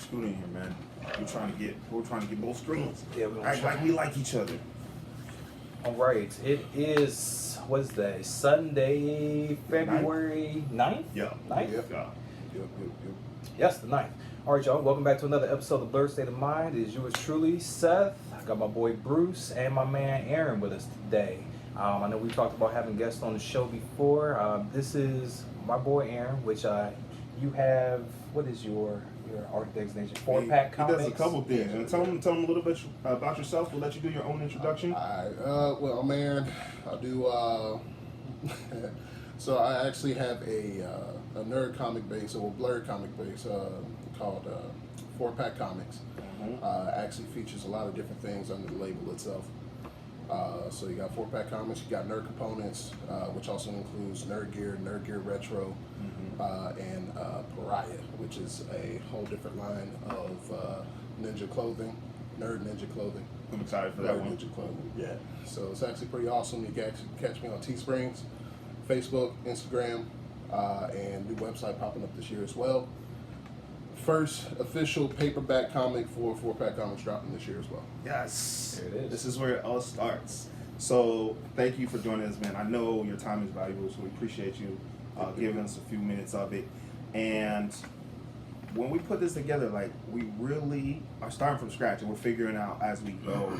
screwed in here, man. We're trying to get both screens. Yeah, we're Act like we like each other. All right. It is, what is that? Sunday, February 9th? Yeah. 9th? Yep. Yes, the 9th. All right, y'all. Welcome back to another episode of Blerd State of Mind. It is yours truly, Seth. I got my boy Bruce and my man Aaron with us today. I know we talked about having guests on the show before. This is my boy Aaron, which you have, what is your art designation? 4-Pack Comics? He does a couple things. And tell him a little bit about yourself. We'll let you do your own introduction. Well, man, I do. So I actually have a nerd comic base, or Blerd comic base, called 4-Pack Comics. Actually features a lot of different things under the label itself. So you got 4-Pack Comics, you got nerd components, which also includes nerd gear retro, and Pariah, which is a whole different line of ninja clothing, nerd ninja clothing. I'm excited for that one. Ninja clothing, yeah. So it's actually pretty awesome. You can actually catch me on Teesprings, Facebook, Instagram, and new website popping up this year as well. First official paperback comic for 4-Pack Comics dropping this year as well. Yes. There it is. This is where it all starts. So thank you for joining us, man. I know your time is valuable, so we appreciate you giving us a few minutes of it. And when we put this together, like, we really are starting from scratch, and we're figuring out as we go,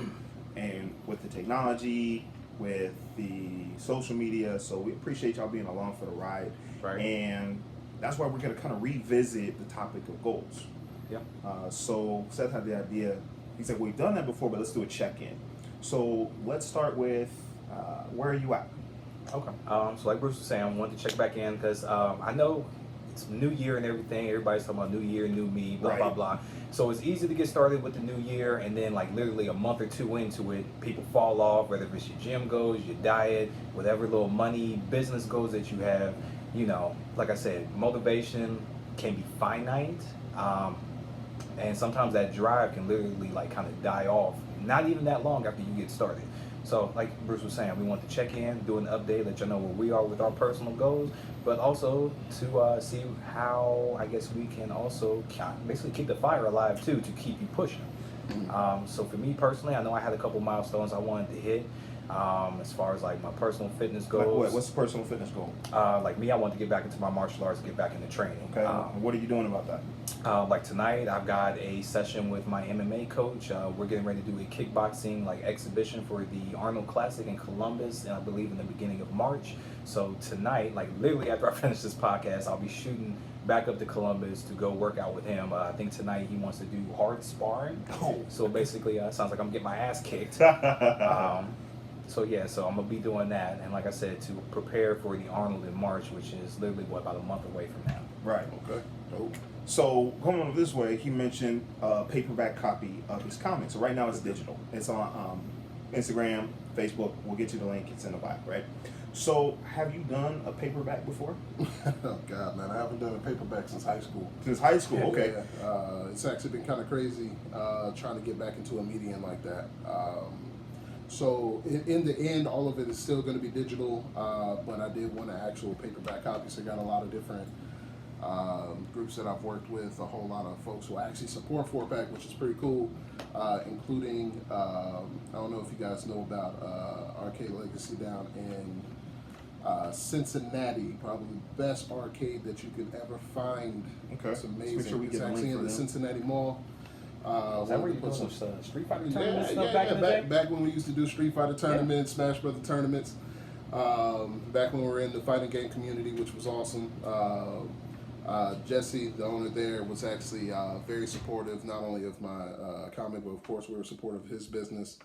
and with the technology, with the social media. So we appreciate y'all being along for the ride. Right. And that's why we're going to kind of revisit the topic of goals. Yeah. So Seth had the idea. He said, we've done that before, but let's do a check-in. So let's start with, where are you at? Okay. So like Bruce was saying, I wanted to check back in because I know it's New Year and everything. Everybody's talking about New Year, new me, blah, blah, blah. So it's easy to get started with the new year, and then like literally a month or two into it, people fall off, whether it's your gym goals, your diet, whatever little money, business goals that you have. You know, like I said, motivation can be finite, and sometimes that drive can literally like kind of die off, not even that long after you get started. So like Bruce was saying, we want to check in, do an update, let you know where we are with our personal goals, but also to see how, I guess, we can also basically keep the fire alive too, to keep you pushing. So for me personally, I know I had a couple milestones I wanted to hit. As far as like my personal fitness goals. Like what's the personal fitness goal? Like me, I want to get back into my martial arts, get back into training. Okay. What are you doing about that? Like tonight, I've got a session with my MMA coach. We're getting ready to do a kickboxing like exhibition for the Arnold Classic in Columbus, and I believe in the beginning of March. So tonight, like literally after I finish this podcast, I'll be shooting back up to Columbus to go work out with him. I think tonight he wants to do hard sparring. Oh. So basically, sounds like I'm getting my ass kicked. So yeah, so I'm gonna be doing that, and like I said, to prepare for the Arnold in March, which is literally about a month away from now. Right. Okay. Dope. So going on this way, he mentioned a paperback copy of his comics. So right now it's digital. It's on Instagram, Facebook. We'll get you the link. It's in the bio, right? So have you done a paperback before? Oh God, man, I haven't done a paperback since high school. Since high school, okay. Yeah. It's actually been kind of crazy trying to get back into a medium like that. So in the end, all of it is still going to be digital, but I did want an actual paperback copy. So I got a lot of different groups that I've worked with, a whole lot of folks who actually support 4-Pack, which is pretty cool, including, I don't know if you guys know about Arcade Legacy down in Cincinnati, probably the best arcade that you could ever find. Okay. It's amazing. Make sure we it's get a actually link in for the them. Cincinnati Mall. Is that where you doing some Street Fighter tournaments stuff back in the day? Back when we used to do Street Fighter tournaments, Smash Brother tournaments. Back when we were in the fighting game community, which was awesome. Jesse, the owner there, was actually very supportive, not only of my comic, but of course we were supportive of his business.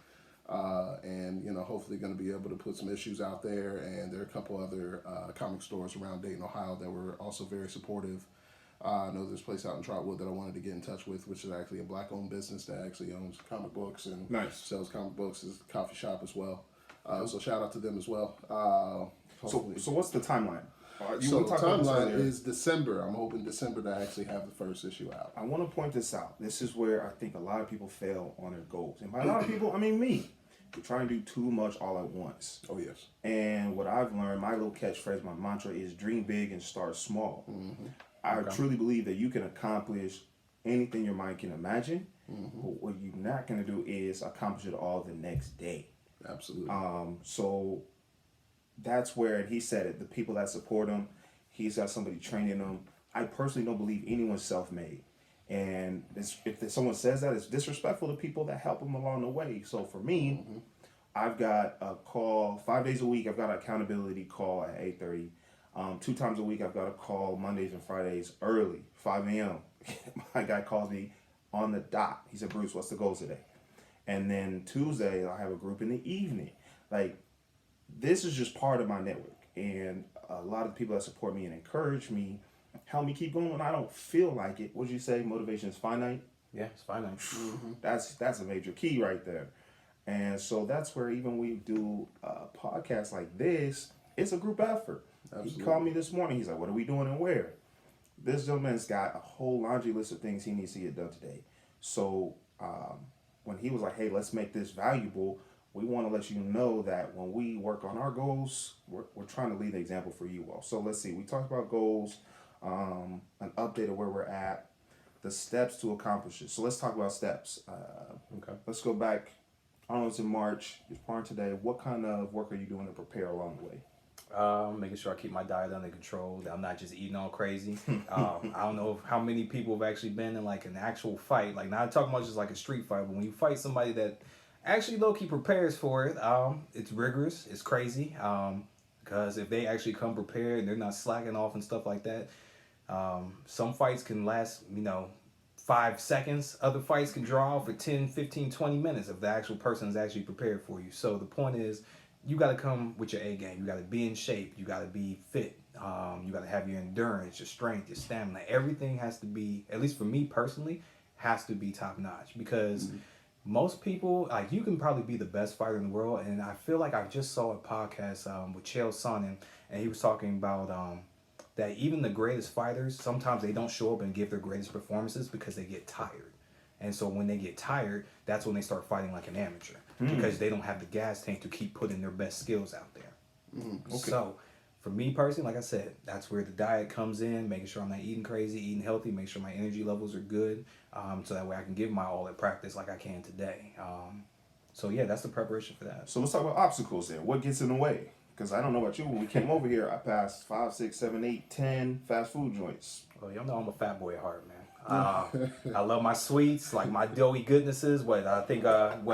And you know, hopefully going to be able to put some issues out there. And there are a couple other comic stores around Dayton, Ohio, that were also very supportive. I know there's a place out in Trotwood that I wanted to get in touch with, which is actually a black-owned business that actually owns comic books and sells comic books. It's a coffee shop as well. So shout out to them as well. So what's the timeline? So the timeline is December. I'm hoping December to actually have the first issue out. I want to point this out. This is where I think a lot of people fail on their goals. And by a lot of people, I mean me. You're trying to do too much all at once. Oh, yes. And what I've learned, my little catchphrase, my mantra is dream big and start small. I truly believe that you can accomplish anything your mind can imagine. But what you're not going to do is accomplish it all the next day. Absolutely. So that's where he said it. The people that support him, he's got somebody training him. I personally don't believe anyone's self-made. And if someone says that, it's disrespectful to people that help him along the way. So for me, I've got a call 5 days a week. I've got an accountability call at 8:30. 2 times a week, I've got a call Mondays and Fridays early, 5 a.m. My guy calls me on the dot. He said, Bruce, what's the goals today? And then Tuesday, I'll have a group in the evening. Like, this is just part of my network. And a lot of people that support me and encourage me help me keep going when I don't feel like it. What'd you say? Motivation is finite? Yeah, it's finite. That's a major key right there. And so that's where even we do a podcast like this, it's a group effort. Absolutely. He called me this morning. He's like, what are we doing and where? This gentleman's got a whole laundry list of things he needs to get done today. So when he was like, hey, let's make this valuable, we want to let you know that when we work on our goals, we're trying to lead the example for you all. So let's see. We talked about goals, an update of where we're at, the steps to accomplish it. So let's talk about steps. Okay. Let's go back. I don't know, it's in March. It's pouring today. What kind of work are you doing to prepare along the way? Making sure I keep my diet under control, that I'm not just eating all crazy. I don't know how many people have actually been in like an actual fight, like not talking about just like a street fight, but when you fight somebody that actually low-key prepares for it, it's rigorous, it's crazy, because if they actually come prepared and they're not slacking off and stuff like that, some fights can last, 5 seconds. Other fights can draw out for 10, 15, 20 minutes if the actual person is actually prepared for you. So the point is, you got to come with your A game. You got to be in shape. You got to be fit. You got to have your endurance, your strength, your stamina. Everything has to be, at least for me personally, has to be top notch. Because most people, like, you can probably be the best fighter in the world. And I feel like I just saw a podcast with Chael Sonnen, and he was talking about that even the greatest fighters, sometimes they don't show up and give their greatest performances because they get tired. And so when they get tired, that's when they start fighting like an amateur. Because they don't have the gas tank to keep putting their best skills out there. Okay. So, for me personally, like I said, that's where the diet comes in, making sure I'm not eating crazy, eating healthy, make sure my energy levels are good, so that way I can give my all at practice like I can today. So yeah, that's the preparation for that. So let's talk about obstacles then. What gets in the way? Because I don't know about you, when we came over here, I passed 5, 6, 7, 8, 10 fast food joints. Well, y'all know I'm a fat boy at heart, man. I love my sweets, like my doughy goodnesses. I think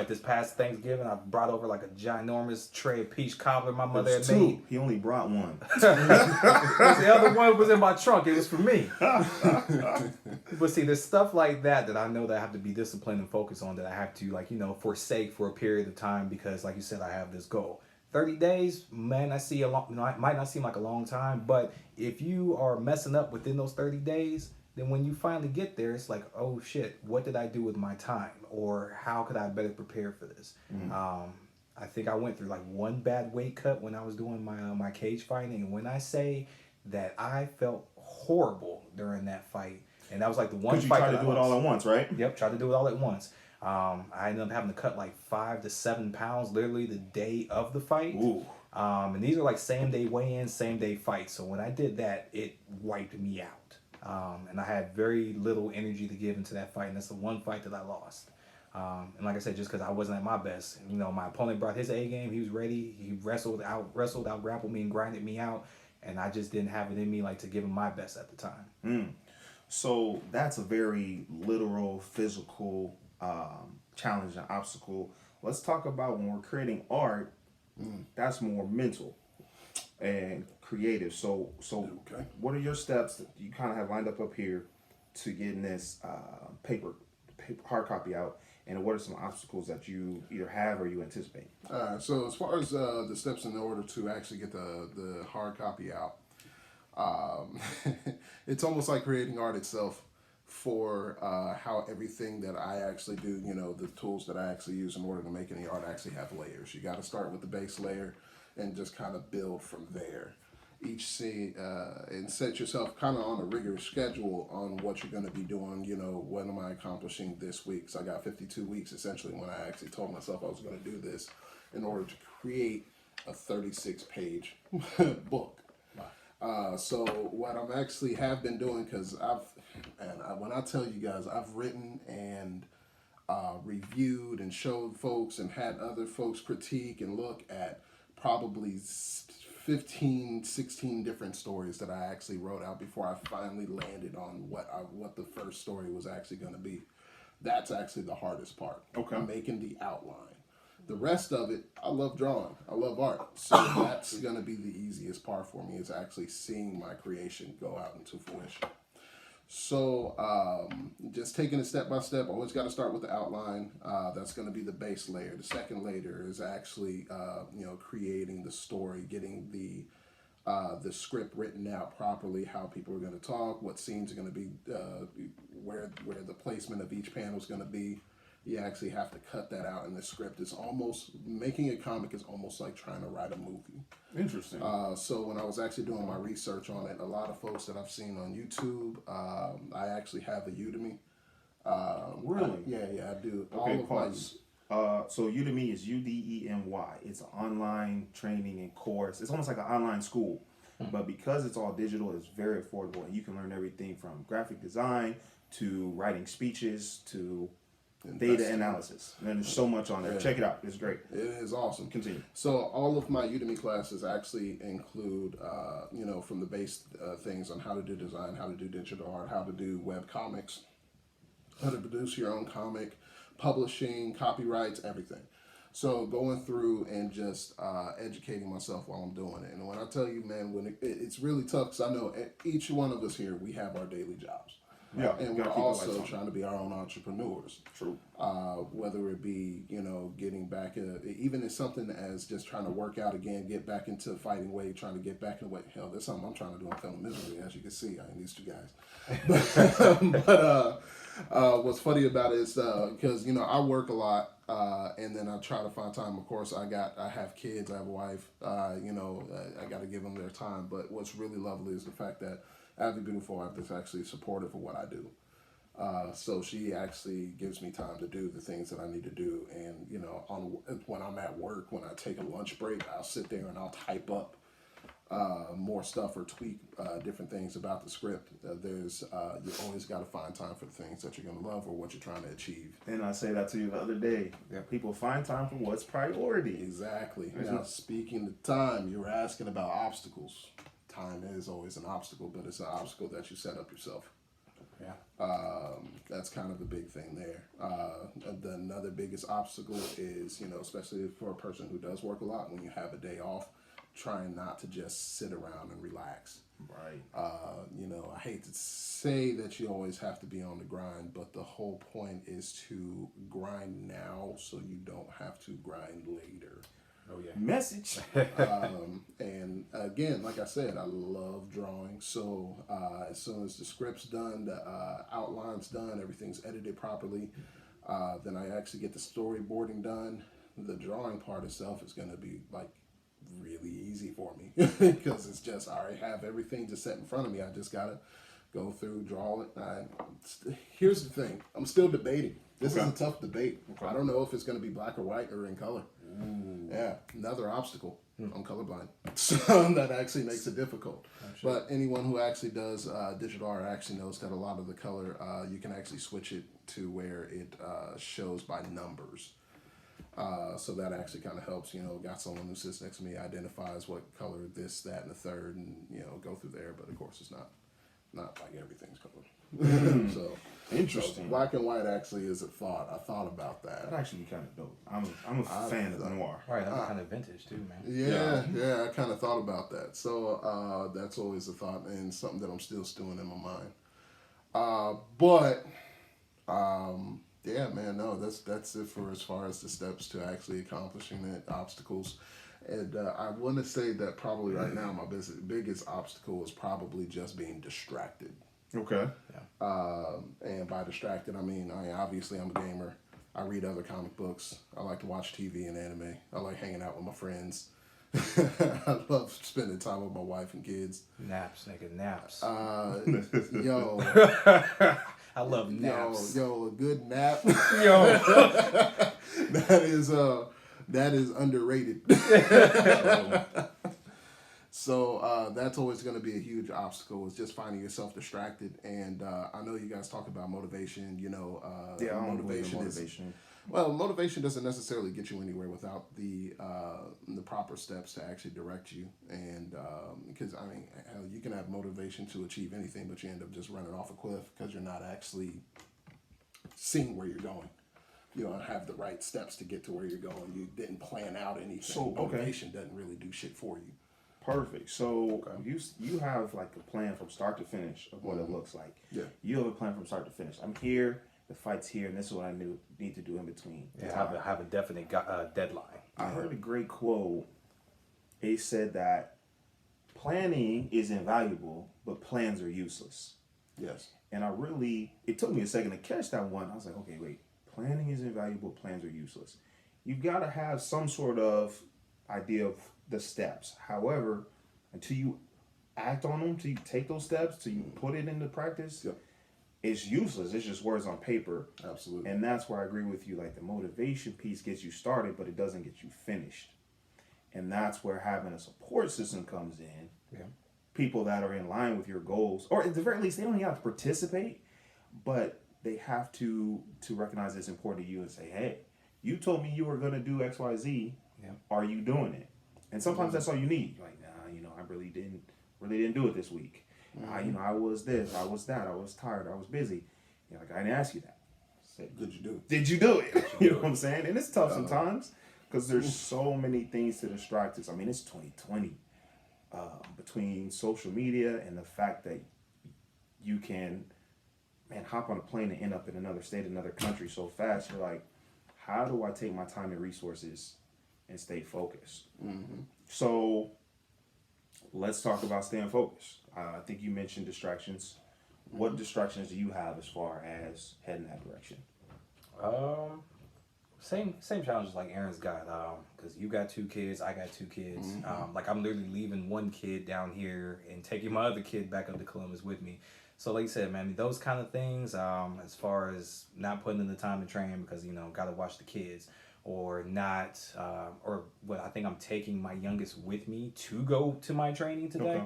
this past Thanksgiving, I brought over like a ginormous tray of peach cobbler my mother had made. He only brought one. The other one was in my trunk. It was for me. But see, there's stuff like that I know that I have to be disciplined and focus on, that I have to forsake for a period of time, because like you said, I have this goal. 30 days, man, might not seem like a long time, but if you are messing up within those 30 days, then when you finally get there, it's like, oh shit, what did I do with my time? Or how could I better prepare for this? I think I went through like one bad weight cut when I was doing my cage fighting. And when I say that I felt horrible during that fight, and that was like the one fight you tried to do it all at once, right? Yep, tried to do it all at once. I ended up having to cut like 5 to 7 pounds literally the day of the fight. Ooh. And these are like same day weigh-ins, same day fights. So when I did that, it wiped me out. And I had very little energy to give into that fight, and that's the one fight that I lost. And like I said, just because I wasn't at my best, my opponent brought his A game. He was ready. He wrestled, out grappled me and grinded me out, and I just didn't have it in me to give him my best at the time. So that's a very literal, physical challenge and obstacle. Let's talk about when we're creating art. That's more mental and creative. So okay. What are your steps that you kind of have lined up here to getting this paper hard copy out, and what are some obstacles that you either have or you anticipate? So as far as the steps in order to actually get the hard copy out, it's almost like creating art itself for how everything that I actually do, the tools that I actually use in order to make any art actually have layers. You got to start with the base layer and just kind of build from there. Each scene, and set yourself kind of on a rigorous schedule on what you're going to be doing. What am I accomplishing this week? So I got 52 weeks essentially when I actually told myself I was going to do this in order to create a 36-page book. So what I'm actually have been doing, because when I tell you guys, I've written and reviewed and showed folks and had other folks critique and look at probably 15, 16 different stories that I actually wrote out before I finally landed on what the first story was actually going to be. That's actually the hardest part. Okay. Making the outline. The rest of it, I love drawing. I love art. So that's going to be the easiest part for me, is actually seeing my creation go out into fruition. So just taking it step by step, always got to start with the outline. That's going to be the base layer. The second layer is actually, creating the story, getting the script written out properly, how people are going to talk, what scenes are going to be, where the placement of each panel is going to be. You actually have to cut that out in the script. It's almost, making a comic is almost like trying to write a movie. Interesting. So when I was actually doing my research on it, a lot of folks that I've seen on YouTube, I actually have a Udemy. Really? Yeah, I do. Okay, pause. So Udemy is Udemy. It's an online training and course. It's almost like an online school. But because it's all digital, it's very affordable. And you can learn everything from graphic design to writing speeches to data analysis. And there's so much on there. Yeah. Check it out. It's great. It is awesome. Continue. So all of my Udemy classes actually include, from the base things on how to do design, how to do digital art, how to do web comics, how to produce your own comic, publishing, copyrights, everything. So going through and just educating myself while I'm doing it. And when I tell you, man, when it's really tough, because I know each one of us here, we have our daily jobs. Yeah, and we're also trying to be our own entrepreneurs. True. Whether it be, getting back, even in something as just trying to work out again, get back into fighting weight, trying to get back in weight. Hell, that's something I'm trying to do in film misery, as you can see. I mean, these two guys. But what's funny about it is because I work a lot, and then I try to find time. Of course, I have kids, I have a wife. I got to give them their time. But what's really lovely is the fact that I have a beautiful wife that's actually supportive of what I do. So she actually gives me time to do the things that I need to do. And, when I'm at work, when I take a lunch break, I'll sit there and I'll type up more stuff or tweak different things about the script. You always got to find time for the things that you're going to love or what you're trying to achieve. And I say that to you the other day. That people find time for what's priority. Exactly. Now, speaking of time, you were asking about obstacles. Time is always an obstacle, but it's an obstacle that you set up yourself. Yeah. That's kind of the big thing there. Another biggest obstacle is, especially for a person who does work a lot, when you have a day off, trying not to just sit around and relax. Right. I hate to say that you always have to be on the grind, but the whole point is to grind now so you don't have to grind later. Oh yeah. Message. And again, like I said, I love drawing. So as soon as the script's done, the outline's done, everything's edited properly, then I actually get the storyboarding done. The drawing part itself is going to be like really easy for me because it's just, I already have everything just set in front of me. I just got to go through, draw it. Here's the thing. I'm still debating. This is a tough debate. I don't know if it's going to be black or white or in color. Ooh. Yeah, another obstacle. I'm colorblind, so that actually makes it difficult. Sure. But anyone who actually does digital art actually knows that a lot of the color, you can actually switch it to where it shows by numbers. So that actually kind of helps. Got someone who sits next to me, identifies what color this, that, and the third, and go through there. But of course, it's not like everything's colored. So interesting. So black and white actually is a thought. I thought about that. That'd actually be kind of dope. I'm a fan of noir. Right, that's kind of vintage too, man. Yeah. I kind of thought about that. So that's always a thought and something that I'm still stewing in my mind. Yeah, man. No, that's it for as far as the steps to actually accomplishing it. Obstacles. And I want to say that probably right now my biggest obstacle is probably just being distracted. Okay. Yeah. And by distracted, I mean, obviously I'm a gamer. I read other comic books. I like to watch TV and anime. I like hanging out with my friends. I love spending time with my wife and kids. Naps, nigga, naps. Yo. I love naps. Yo, a good nap. Yo. That is underrated. So that's always going to be a huge obstacle, is just finding yourself distracted. And I know you guys talk about motivation. You know, Yeah, I don't believe in motivation. Well, motivation doesn't necessarily get you anywhere without the proper steps to actually direct you. And because I mean, hell, you can have motivation to achieve anything, but you end up just running off a cliff because you're not actually seeing where you're going. You don't have the right steps to get to where you're going. You didn't plan out anything. So, motivation doesn't really do shit for you. Perfect. So you have like a plan from start to finish of what it looks like. Yeah. You have a plan from start to finish. I'm here. The fight's here, and this is what I need to do in between. Yeah, have a definite deadline. I heard a great quote. It said that planning is invaluable, but plans are useless. Yes. And it took me a second to catch that one. I was like, okay, wait. Planning is invaluable, plans are useless. You've got to have some sort of idea of the steps. However, until you act on them, till you take those steps, till you put it into practice, Yep. It's useless. It's just words on paper. Absolutely. And that's where I agree with you. Like the motivation piece gets you started, but it doesn't get you finished. And that's where having a support system comes in. Yeah. People that are in line with your goals, or at the very least, they don't even have to participate, but they have to recognize it's important to you and say, hey, you told me you were going to do X, Y, Z. Yeah. Are you doing it? And sometimes that's all you need. You're like, nah, I really didn't do it this week. I was this, I was that, I was tired, I was busy. You're like, I didn't ask you that. Say, Did you do it? Did you do it? You know what I'm saying? And it's tough sometimes because there's so many things to distract us. I mean, it's 2020. Between social media and the fact that you can, hop on a plane and end up in another state, another country so fast, you're like, how do I take my time and resources and stay focused? Mm-hmm. So let's talk about staying focused. I think you mentioned distractions. What distractions do you have as far as heading that direction? Same challenges like Aaron's got, because you got 2 kids, I got 2 kids. Like I'm literally leaving one kid down here and taking my other kid back up to Columbus with me. So like you said, man, those kind of things, as far as not putting in the time to train because, got to watch the kids, or not, or what I think I'm taking my youngest with me to go to my training today. Okay.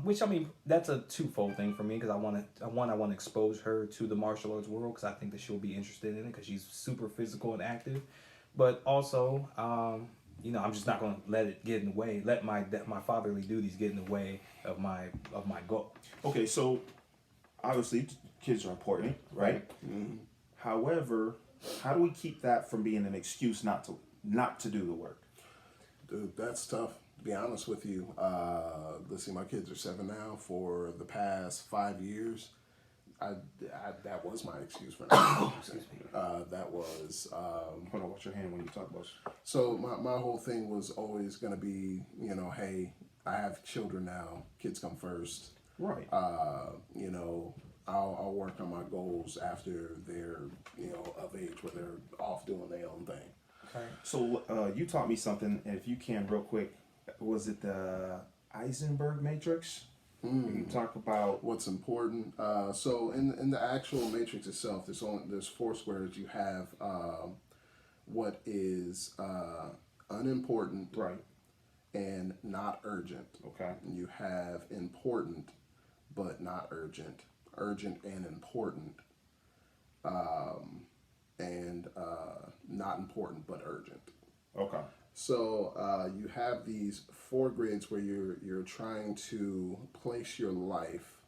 Which that's a twofold thing for me because I want to expose her to the martial arts world because I think that she'll be interested in it because she's super physical and active, but also I'm just not going to let it get in the way. Let my fatherly duties get in the way of my goal. Okay, so obviously kids are important, right? Mm-hmm. However, how do we keep that from being an excuse not to do the work? Dude, that's tough. To be honest with you, let's see, my kids are 7 now. For the past 5 years, that was my excuse for not. That was. Hold on, watch your hand when you talk about. So my whole thing was always going to be, hey, I have children now. Kids come first. Right. I'll work on my goals after they're, of age where they're off doing their own thing. Okay. So you taught me something, and if you can, real quick, was it the Eisenberg matrix? You talk about What's important. So in the actual matrix itself, there's 4 squares. You have what is unimportant, right, and not urgent. Okay. You have important but not urgent, urgent and important, and not important but urgent. Okay. So you have these 4 grids where you're trying to place your life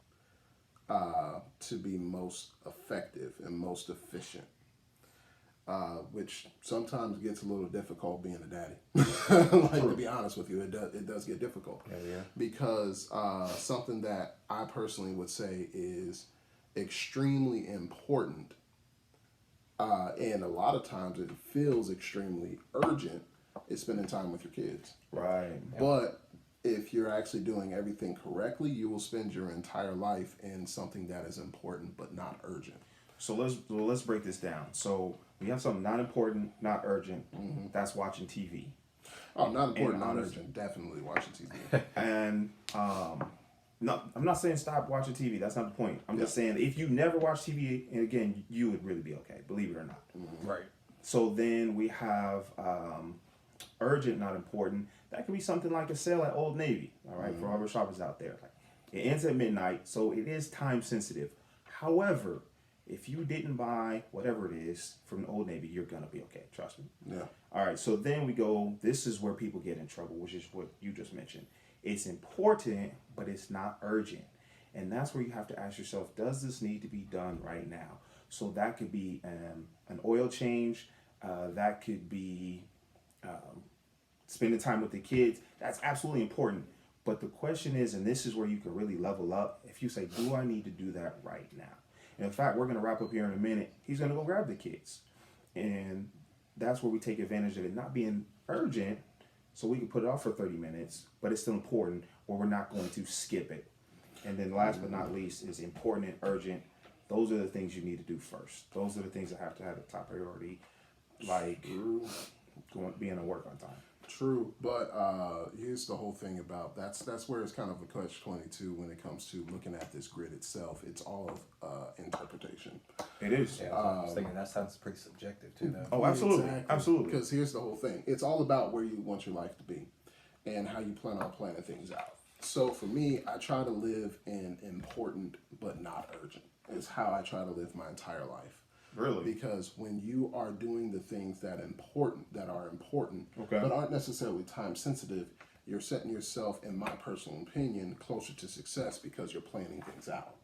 to be most effective and most efficient, which sometimes gets a little difficult being a daddy. Like, to be honest with you, it does get difficult. Yeah. Because something that I personally would say is extremely important, and a lot of times it feels extremely urgent, is spending time with your kids. Right. But if you're actually doing everything correctly, you will spend your entire life in something that is important but not urgent. So let's break this down. So we have something not important, not urgent. That's watching TV. Oh, not important, not urgent. Definitely watching TV. And no, I'm not saying stop watching TV. That's not the point. I'm just saying if you never watch TV, and again, you would really be okay, believe it or not. Right. So then we have urgent, not important. That could be something like a sale at Old Navy, all right, for all the shoppers out there. Like, it ends at midnight, so it is time sensitive. However, if you didn't buy whatever it is from Old Navy, you're gonna be okay. Trust me. Yeah. All right, so then we go. This is where people get in trouble, which is what you just mentioned. It's important, but it's not urgent, and that's where you have to ask yourself: does this need to be done right now? So that could be an oil change. That could be spending time with the kids. That's absolutely important. But the question is, and this is where you can really level up. If you say, "Do I need to do that right now?" And in fact, we're going to wrap up here in a minute. He's going to go grab the kids. And that's where we take advantage of it not being urgent, so we can put it off for 30 minutes, but it's still important, or we're not going to skip it. And then last but not least is important and urgent. Those are the things you need to do first. Those are the things that have to have a top priority, like being at work on time. True, but here's the whole thing about that's where it's kind of a catch-22 when it comes to looking at this grid itself. It's all of interpretation. It is. Yeah, I was thinking that sounds pretty subjective too, though. Oh, absolutely. Exactly. Absolutely. Because here's the whole thing. It's all about where you want your life to be and how you plan on planning things out. So for me, I try to live in important but not urgent. Is how I try to live my entire life. Really? Because when you are doing the things that are important, Okay. but aren't necessarily time sensitive, you're setting yourself, in my personal opinion, closer to success because you're planning things out.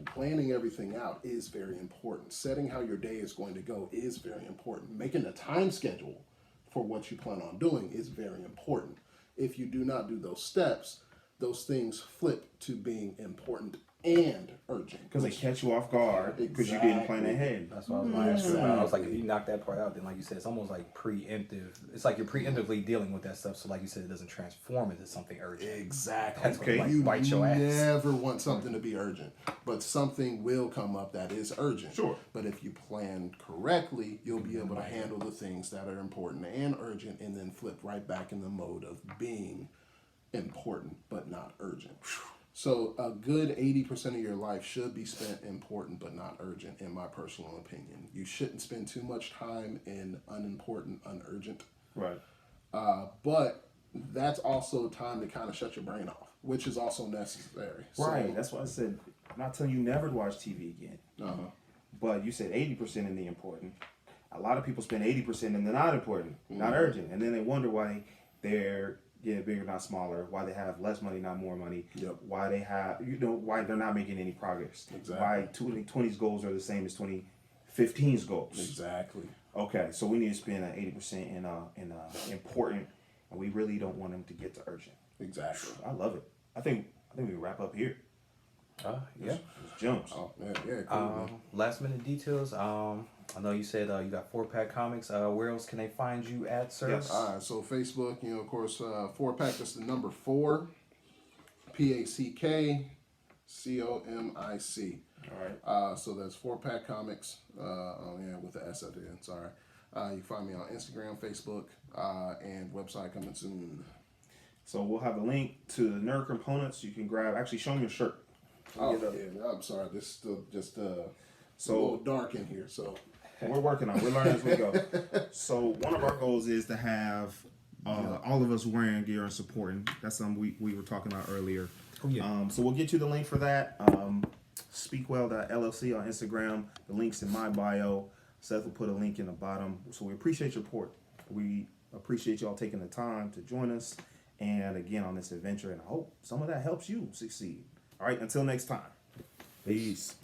Planning everything out is very important. Setting how your day is going to go is very important. Making a time schedule for what you plan on doing is very important. If you do not do those steps, those things flip to being important and urgent. Because they catch you off guard because you didn't plan ahead. That's what I was going to ask you about. I was like, if you knock that part out, then like you said, it's almost like preemptive. It's like you're preemptively dealing with that stuff. So like you said, it doesn't transform into something urgent. Exactly. That's Okay. what You bite your ass. never want something to be urgent, but something will come up that is urgent. Sure. But if you plan correctly, you'll be able to handle the things that are important and urgent, and then flip right back in the mode of being important but not urgent. So a good 80% of your life should be spent important but not urgent, in my personal opinion. You shouldn't spend too much time in unimportant, unurgent. Right. But that's also time to kind of shut your brain off, which is also necessary. Right. That's why I said, I'm not telling you never to watch TV again. But you said 80% in the important. A lot of people spend 80% in the not important, not urgent. And then they wonder why they're getting bigger, not smaller, why they have less money, not more money, why they have, why they're not making any progress. Exactly. Why 2020's goals are the same as 2015's goals. Exactly. Okay, so we need to spend 80% in important, and we really don't want them to get to urgent. Exactly. I love it. I think we can wrap up here. Yeah. It's jumps. Oh, yeah, cool, man. Last minute details. I know you said you got 4-Pack Comics. Where else can they find you at, sir? Yes. All right, so Facebook, of course, 4-Pack, that's the number 4, PACK COMIC. All right. So that's 4-Pack Comics, with the S at the end, sorry. You can find me on Instagram, Facebook, and website coming soon. So we'll have a link to the nerd components. You can grab. Actually, show me your shirt. Oh, yeah, I'm sorry. This is still just a little dark in here, so. We're working on it. We're learning as we go. So one of our goals is to have all of us wearing gear and supporting. That's something we were talking about earlier. Oh, yeah. So we'll get you the link for that. Speakwell.llc on Instagram. The link's in my bio. Seth will put a link in the bottom. So we appreciate your support. We appreciate y'all taking the time to join us. And again, on this adventure. And I hope some of that helps you succeed. All right, until next time. Peace.